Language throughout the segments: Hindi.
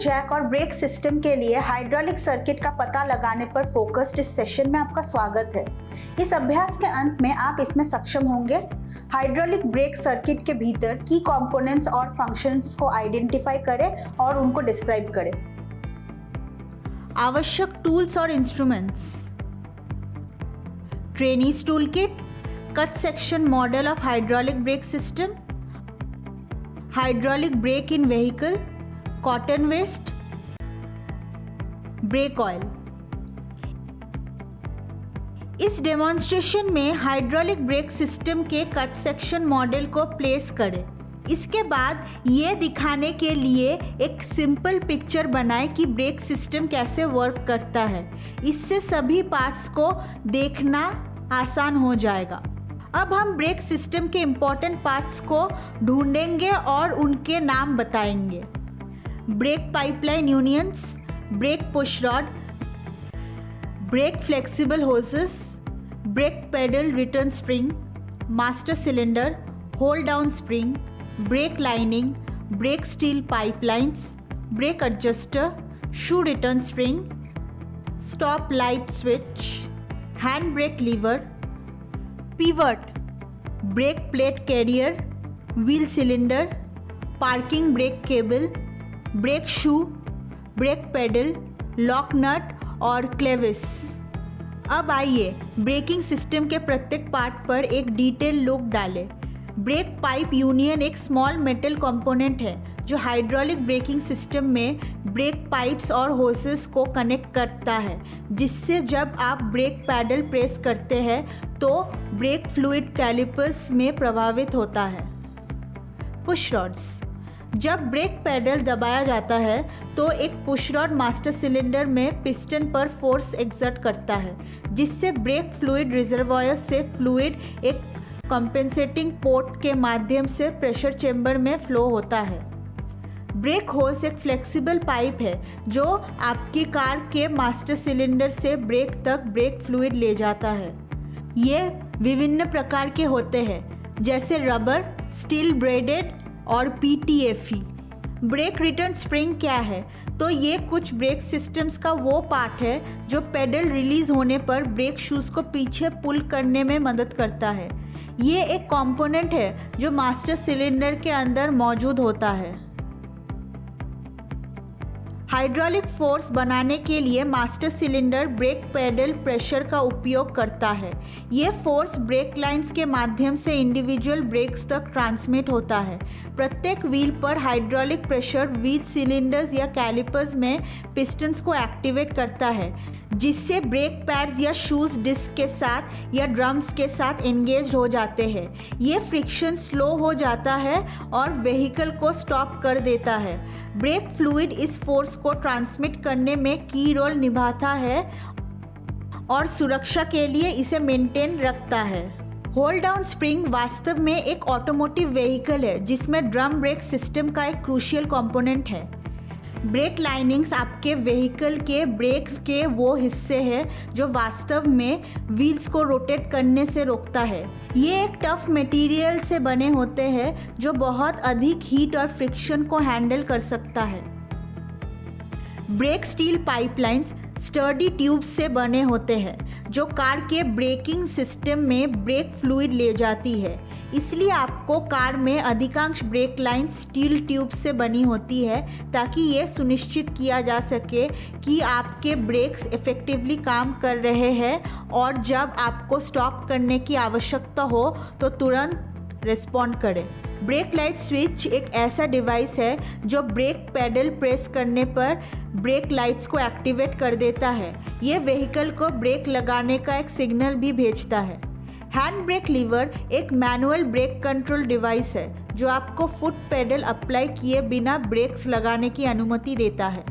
जैक और ब्रेक सिस्टम के लिए हाइड्रोलिक सर्किट का पता लगाने पर फोकस्ड इस सेशन में आपका स्वागत है। इस अभ्यास के अंत में आप इसमें सक्षम होंगे हाइड्रोलिक ब्रेक सर्किट के भीतर की कंपोनेंट्स और फंक्शंस को आइडेंटिफाई करें और उनको डिस्क्राइब करें। आवश्यक टूल्स और instruments: trainees tool kit, cut section model of hydraulic brake system, hydraulic brake in vehicle, cotton waste, brake oil. इस डेमोन्स्ट्रेशन में हाइड्रोलिक ब्रेक सिस्टम के कट सेक्शन मॉडल को प्लेस करें। इसके बाद ये दिखाने के लिए एक सिंपल पिक्चर बनाएं कि ब्रेक सिस्टम कैसे वर्क करता है। इससे सभी पार्ट्स को देखना आसान हो जाएगा। अब हम ब्रेक सिस्टम के इम्पॉर्टेंट पार्ट्स को ढूंढेंगे और उनके नाम बताएंगे। Brake pipeline unions, brake push rod, brake flexible hoses, brake pedal return spring, master cylinder, hold down spring, brake lining, brake steel pipelines, brake adjuster, shoe return spring, stop light switch, hand brake lever, pivot, brake plate carrier, wheel cylinder, parking brake cable, brake shoe, brake pedal, lock nut और क्लेविस। अब आइए ब्रेकिंग सिस्टम के प्रत्येक पार्ट पर एक डिटेल लुक डालें। ब्रेक पाइप यूनियन एक स्मॉल मेटल कंपोनेंट है जो हाइड्रोलिक ब्रेकिंग सिस्टम में ब्रेक पाइप्स और होसेस को कनेक्ट करता है, जिससे जब आप ब्रेक पैडल प्रेस करते हैं तो ब्रेक फ्लूइड कैलिपर्स में प्रभावित होता है। पुश रॉड्स: जब ब्रेक पैडल दबाया जाता है तो एक पुश रॉड मास्टर सिलेंडर में पिस्टन पर फोर्स एक्सर्ट करता है, जिससे ब्रेक फ्लूइड रिजर्वॉयर से फ्लूइड एक कंपेंसेटिंग पोर्ट के माध्यम से प्रेशर चेंबर में फ्लो होता है। ब्रेक होस एक फ्लेक्सिबल पाइप है जो आपकी कार के मास्टर सिलेंडर से ब्रेक तक ब्रेक फ्लूइड ले जाता है। ये विभिन्न प्रकार के होते हैं, जैसे रबर, स्टील ब्रेडेड और PTFE। ब्रेक रिटर्न स्प्रिंग क्या है? तो ये कुछ ब्रेक सिस्टम्स का वो पार्ट है जो पेडल रिलीज होने पर ब्रेक शूज़ को पीछे पुल करने में मदद करता है। ये एक कंपोनेंट है जो मास्टर सिलेंडर के अंदर मौजूद होता है। हाइड्रोलिक फोर्स बनाने के लिए master cylinder brake pedal pressure का उपयोग करता है। ये फोर्स ब्रेक लाइंस के माध्यम से इंडिविजुअल ब्रेक्स तक ट्रांसमिट होता है। प्रत्येक व्हील पर हाइड्रोलिक प्रेशर व्हील सिलेंडर्स या कैलिपर्स में पिस्टन्स को एक्टिवेट करता है, जिससे ब्रेक पैड्स या शूज़ डिस्क के साथ या ड्रम्स के साथ एंगेज हो जाते हैं। ये फ्रिक्शन स्लो हो जाता है और व्हीकल को स्टॉप कर देता है। ब्रेक फ्लूइड इस फोर्स को ट्रांसमिट करने में की रोल निभाता है और सुरक्षा के लिए इसे मेंटेन रखता है। होल्ड डाउन स्प्रिंग वास्तव में एक ऑटोमोटिव व्हीकल है जिसमें ड्रम ब्रेक सिस्टम का एक क्रूशियल कंपोनेंट है। ब्रेक लाइनिंग्स आपके व्हीकल के ब्रेक्स के वो हिस्से हैं जो वास्तव में व्हील्स को रोटेट करने से रोकता है। ये एक टफ मटेरियल से बने होते हैं जो बहुत अधिक हीट और फ्रिक्शन को हैंडल कर सकता है। Brake steel pipelines sturdy tubes से बने होते हैं जो कार के ब्रेकिंग सिस्टम में ब्रेक फ्लूइड ले जाती है। इसलिए आपको कार में अधिकांश ब्रेक लाइन स्टील ट्यूब से बनी होती है ताकि ये सुनिश्चित किया जा सके कि आपके ब्रेक्स इफ़ेक्टिवली काम कर रहे हैं और जब आपको स्टॉप करने की आवश्यकता हो तो तुरंत रिस्पॉन्ड करें। ब्रेक लाइट स्विच एक ऐसा डिवाइस है जो ब्रेक पैडल प्रेस करने पर ब्रेक लाइट्स को एक्टिवेट कर देता है। ये व्हीकल को ब्रेक लगाने का एक सिग्नल भी भेजता है। हैंड ब्रेक लीवर एक मैनुअल ब्रेक कंट्रोल डिवाइस है जो आपको फुट पेडल अप्लाई किए बिना ब्रेक्स लगाने की अनुमति देता है।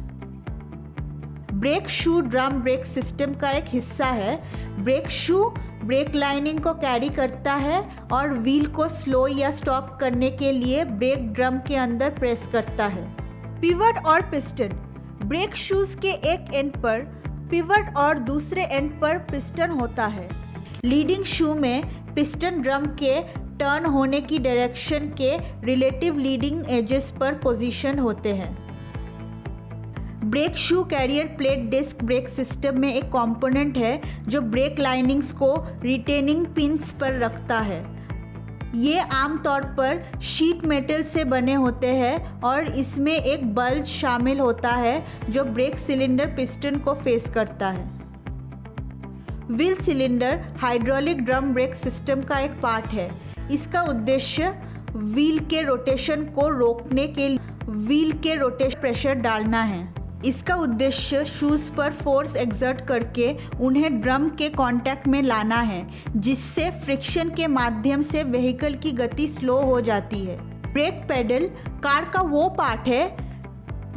Brake shoe drum brake system का एक हिस्सा है। ब्रेक शू ब्रेक लाइनिंग को कैरी करता है और व्हील को स्लो या स्टॉप करने के लिए ब्रेक ड्रम के अंदर प्रेस करता है। पिवट और पिस्टन: ब्रेक शूज़ के एक एंड पर पिवट और दूसरे एंड पर पिस्टन होता है। लीडिंग शू में पिस्टन ड्रम के टर्न होने की डायरेक्शन के रिलेटिव लीडिंग एजेस पर पोजीशन होते हैं। Brake shoe carrier plate disc brake system में एक कंपोनेंट है जो ब्रेक लाइनिंग्स को रिटेनिंग पिंस पर रखता है। ये आमतौर पर शीट मेटल से बने होते हैं और इसमें एक बल्ज शामिल होता है जो ब्रेक सिलेंडर पिस्टन को फेस करता है। Wheel cylinder hydraulic drum brake system का एक पार्ट है। इसका उद्देश्य व्हील के रोटेशन को रोकने के लिए व्हील के रोटेशन प्रेशर डालना है। इसका उद्देश्य शूज़ पर फोर्स एक्सर्ट करके उन्हें ड्रम के कांटेक्ट में लाना है, जिससे फ्रिक्शन के माध्यम से व्हीकल की गति स्लो हो जाती है। ब्रेक पेडल कार का वो पार्ट है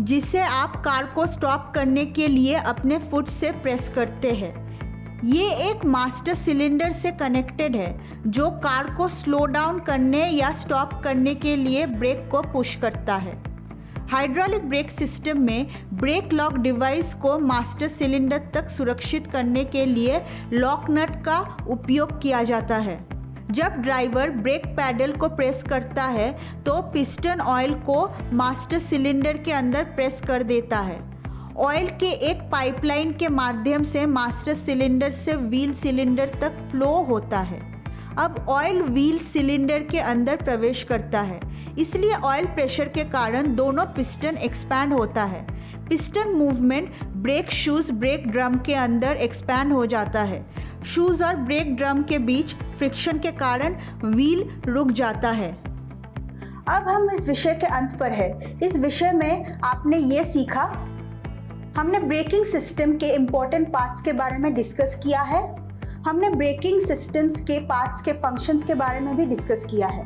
जिसे आप कार को स्टॉप करने के लिए अपने फुट से प्रेस करते हैं। ये एक मास्टर सिलेंडर से कनेक्टेड है जो कार को स्लो डाउन करने या स्टॉप करने के लिए ब्रेक को पुश करता है। हाइड्रोलिक ब्रेक सिस्टम में ब्रेक लॉक डिवाइस को मास्टर सिलेंडर तक सुरक्षित करने के लिए लॉक नट का उपयोग किया जाता है। जब ड्राइवर ब्रेक पैडल को प्रेस करता है तो पिस्टन ऑयल को मास्टर सिलेंडर के अंदर प्रेस कर देता है। ऑयल के एक पाइपलाइन के माध्यम से मास्टर सिलेंडर से व्हील सिलेंडर तक फ्लो होता है। अब ऑयल व्हील सिलेंडर के अंदर प्रवेश करता है, इसलिए ऑयल प्रेशर के कारण दोनों पिस्टन एक्सपैंड होता है। Piston movement brake shoes brake drum के अंदर एक्सपैंड हो जाता है। शूज़ और ब्रेक ड्रम के बीच फ्रिक्शन के कारण व्हील रुक जाता है। अब हम इस विषय के अंत पर है। इस विषय में आपने ये सीखा, हमने ब्रेकिंग सिस्टम के इम्पोर्टेंट पार्ट्स के बारे में डिस्कस किया है। हमने ब्रेकिंग सिस्टम्स के पार्ट्स के फंक्शंस के बारे में भी डिस्कस किया है।